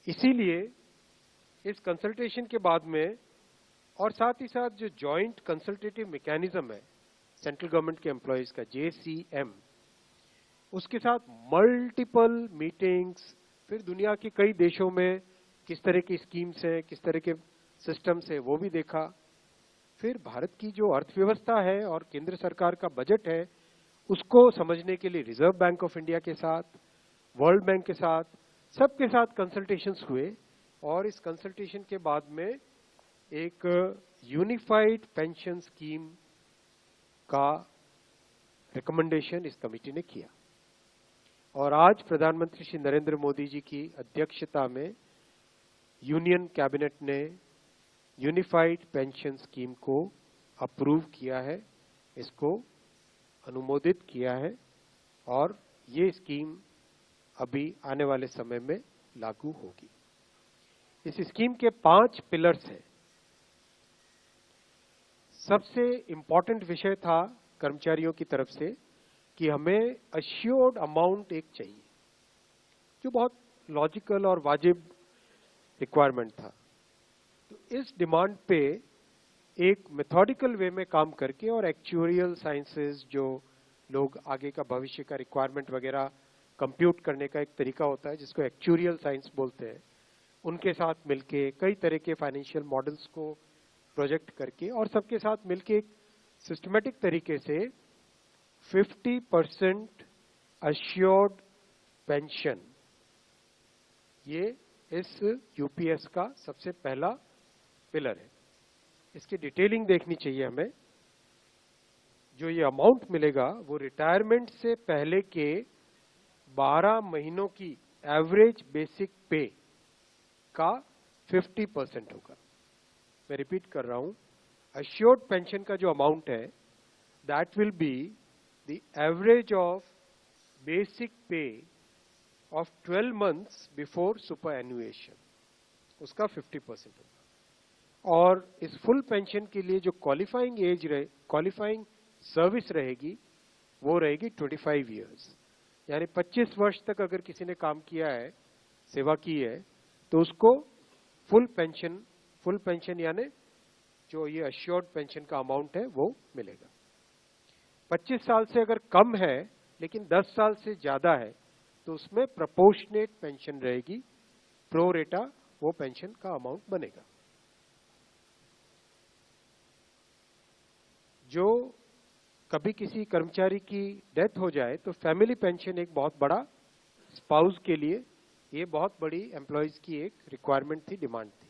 इसीलिए इस कंसल्टेशन के बाद में और साथ ही साथ जो जॉइंट कंसल्टेटिव मैकेनिज्म है सेंट्रल गवर्नमेंट के एम्प्लॉयज का JCM, उसके साथ मल्टीपल मीटिंग्स, फिर दुनिया के कई देशों में किस तरह की स्कीम्स हैं, किस तरह के सिस्टम्स हैं, वो भी देखा। फिर भारत की जो अर्थव्यवस्था है और केंद्र सरकार का बजट है, उसको समझने के लिए रिजर्व बैंक ऑफ इंडिया के साथ, वर्ल्ड बैंक के साथ, सबके साथ कंसल्टेशंस हुए और इस कंसल्टेशन के बाद में एक यूनिफाइड पेंशन स्कीम का रिकमेंडेशन इस कमेटी ने किया। और आज प्रधानमंत्री श्री नरेंद्र मोदी जी की अध्यक्षता में यूनियन कैबिनेट ने यूनिफाइड पेंशन स्कीम को अप्रूव किया है, इसको अनुमोदित किया है और ये स्कीम अभी आने वाले समय में लागू होगी। इस स्कीम के 5 पिलर्स हैं। सबसे इंपॉर्टेंट विषय था कर्मचारियों की तरफ से कि हमें अश्योर्ड अमाउंट एक चाहिए, जो बहुत लॉजिकल और वाजिब रिक्वायरमेंट था। तो इस डिमांड पे एक मेथोडिकल वे में काम करके और एक्चुअरियल साइंसेस, जो लोग आगे का भविष्य का रिक्वायरमेंट वगैरह कंप्यूट करने का एक तरीका होता है जिसको एक्चुअरियल साइंस बोलते हैं, उनके साथ मिलके कई तरह के फाइनेंशियल मॉडल्स को प्रोजेक्ट करके और सबके साथ मिलके एक सिस्टमेटिक तरीके से 50% अश्योर्ड पेंशन, ये इस यूपीएस का सबसे पहला पिलर है। इसकी डिटेलिंग देखनी चाहिए हमें। जो ये अमाउंट मिलेगा वो रिटायरमेंट से पहले के 12 महीनों की एवरेज बेसिक पे का 50% होगा। मैं रिपीट कर रहा हूं, अश्योर्ड पेंशन का जो अमाउंट है that will be the average of basic पे ऑफ 12 मंथ्स बिफोर सुपर एनुएशन, उसका 50% होगा। और इस फुल पेंशन के लिए जो क्वालिफाइंग सर्विस रहेगी वो रहेगी 25 इयर्स, यानी 25 वर्ष तक अगर किसी ने काम किया है, सेवा की है, तो उसको फुल पेंशन यानी जो ये अश्योर्ड पेंशन का अमाउंट है वो मिलेगा। 25 साल से अगर कम है लेकिन 10 साल से ज्यादा है तो उसमें प्रोपोर्शनेट पेंशन रहेगी, प्रो रेटा वो पेंशन का अमाउंट बनेगा। जो कभी किसी कर्मचारी की डेथ हो जाए तो फैमिली पेंशन एक बहुत बड़ा, स्पाउस के लिए ये बहुत बड़ी एम्प्लॉयज की एक रिक्वायरमेंट थी, डिमांड थी।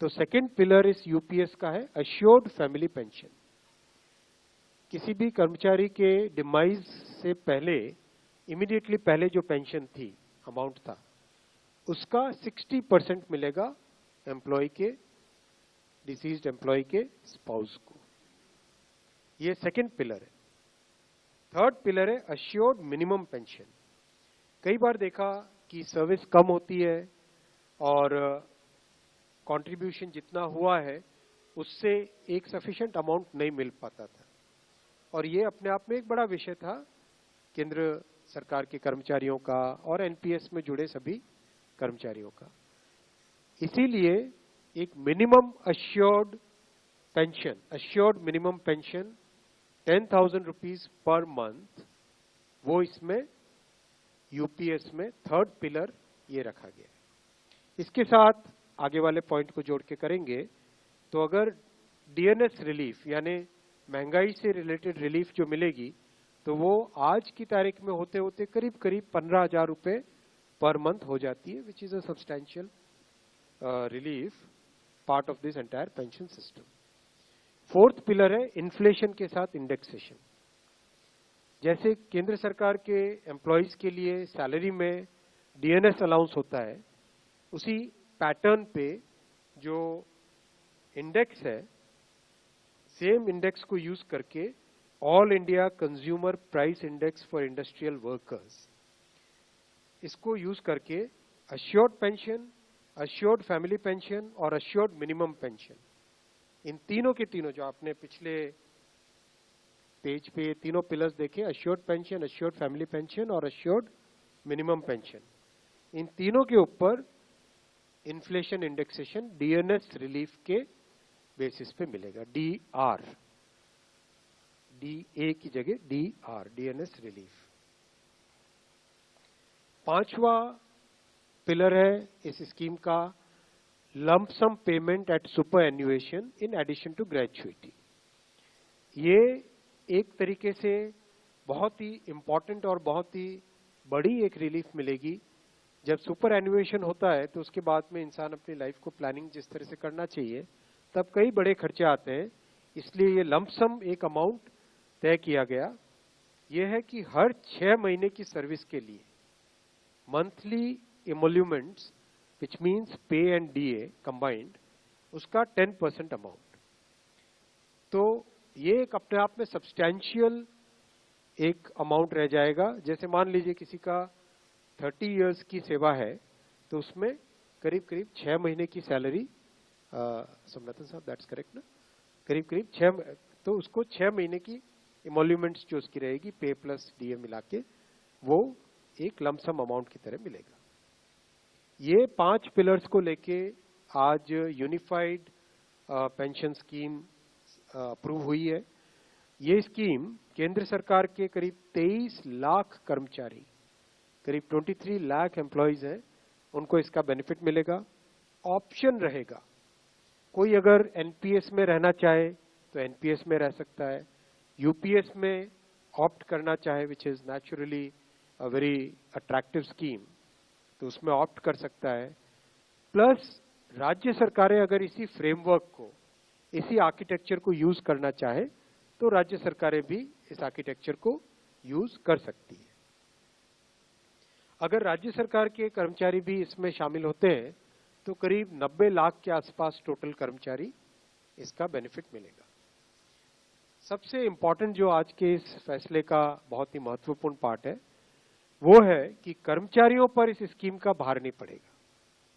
तो सेकंड पिलर इस यूपीएस का है अश्योर्ड फैमिली पेंशन। किसी भी कर्मचारी के डिमाइज से पहले, इमीडिएटली पहले जो पेंशन थी, अमाउंट था, उसका 60% मिलेगा एम्प्लॉय के, डिसीज्ड एम्प्लॉय के स्पाउस को। ये सेकंड पिलर है। थर्ड पिलर है अश्योर्ड मिनिमम पेंशन। कई बार देखा कि सर्विस कम होती है और कंट्रीब्यूशन जितना हुआ है उससे एक सफिशिएंट अमाउंट नहीं मिल पाता था, और ये अपने आप में एक बड़ा विषय था केंद्र सरकार के कर्मचारियों का और एनपीएस में जुड़े सभी कर्मचारियों का। इसीलिए एक minimum assured pension, assured minimum pension 10,000 rupees per month, वो इसमें यूपीएस में थर्ड पिलर ये रखा गया है। इसके साथ आगे वाले पॉइंट को जोड़ के करेंगे तो अगर डीएनएस रिलीफ यानी महंगाई से रिलेटेड रिलीफ जो मिलेगी तो वो आज की तारीख में होते होते करीब करीब 15,000 रुपए पर मंथ हो जाती है, which is a substantial relief part of this entire pension system. Fourth pillar है इन्फ्लेशन के साथ इंडेक्सेशन। जैसे केंद्र सरकार के एम्प्लॉयज के लिए सैलरी में डीएनएस अलाउंस होता है, उसी पैटर्न पे जो इंडेक्स है, सेम इंडेक्स को यूज करके all India consumer price index for industrial workers, इसको यूज करके assured pension, assured family pension और अश्योर्ड मिनिमम पेंशन, इन तीनों के तीनों जो आपने पिछले पेज पे तीनों पिलर्स देखे, assured pension, assured family pension और अश्योर्ड मिनिमम पेंशन, इन तीनों के ऊपर इन्फ्लेशन इंडेक्सेशन डीएनएस रिलीफ के बेसिस पे मिलेगा, डीआर, डीए की जगह डीआर, डीएनएस रिलीफ। पांचवा पिलर है इस स्कीम का lump sum payment at superannuation in addition to gratuity. ये एक तरीके से बहुत ही इंपॉर्टेंट और बहुत ही बड़ी एक रिलीफ मिलेगी। जब सुपर एन्युएशन होता है तो उसके बाद में इंसान अपनी लाइफ को प्लानिंग जिस तरह से करना चाहिए तब कई बड़े खर्चे आते हैं, इसलिए ये लंप सम एक अमाउंट तय किया गया। यह है कि हर 6 महीने की सर्विस के लिए मंथली इमोल्यूमेंट्स विच मीन्स पे एंड डीए कंबाइंड, उसका 10% अमाउंट। तो ये एक अपने आप में सब्सटैंशियल एक अमाउंट रह जाएगा। जैसे मान लीजिए किसी का 30 इयर्स की सेवा है तो उसमें करीब करीब 6 महीने की सैलरी, सोमनाथन साहब दैट्स करेक्ट ना, करीब करीब 6, तो उसको 6 महीने की इमोल्यूमेंट्स जो उसकी रहेगी पे प्लस डीए मिला के वो एक लमसम अमाउंट की तरह मिलेगा। ये 5 पिलर्स को लेके आज यूनिफाइड पेंशन स्कीम अप्रूव हुई है। ये स्कीम केंद्र सरकार के करीब 23 लाख कर्मचारी, करीब 23 लाख एम्प्लॉयज हैं, उनको इसका बेनिफिट मिलेगा। ऑप्शन रहेगा, कोई अगर एनपीएस में रहना चाहे तो एनपीएस में रह सकता है, यूपीएस में ऑप्ट करना चाहे which is naturally a very attractive scheme तो उसमें ऑप्ट कर सकता है। प्लस राज्य सरकारें अगर इसी फ्रेमवर्क को, इसी आर्किटेक्चर को यूज करना चाहे तो राज्य सरकारें भी इस आर्किटेक्चर को यूज कर सकती है। अगर राज्य सरकार के कर्मचारी भी इसमें शामिल होते हैं तो करीब 90 लाख के आसपास टोटल कर्मचारी इसका बेनिफिट मिलेगा। सबसे इंपॉर्टेंट जो आज के इस फैसले का बहुत ही महत्वपूर्ण पार्ट है वो है कि कर्मचारियों पर इस स्कीम का भार नहीं पड़ेगा।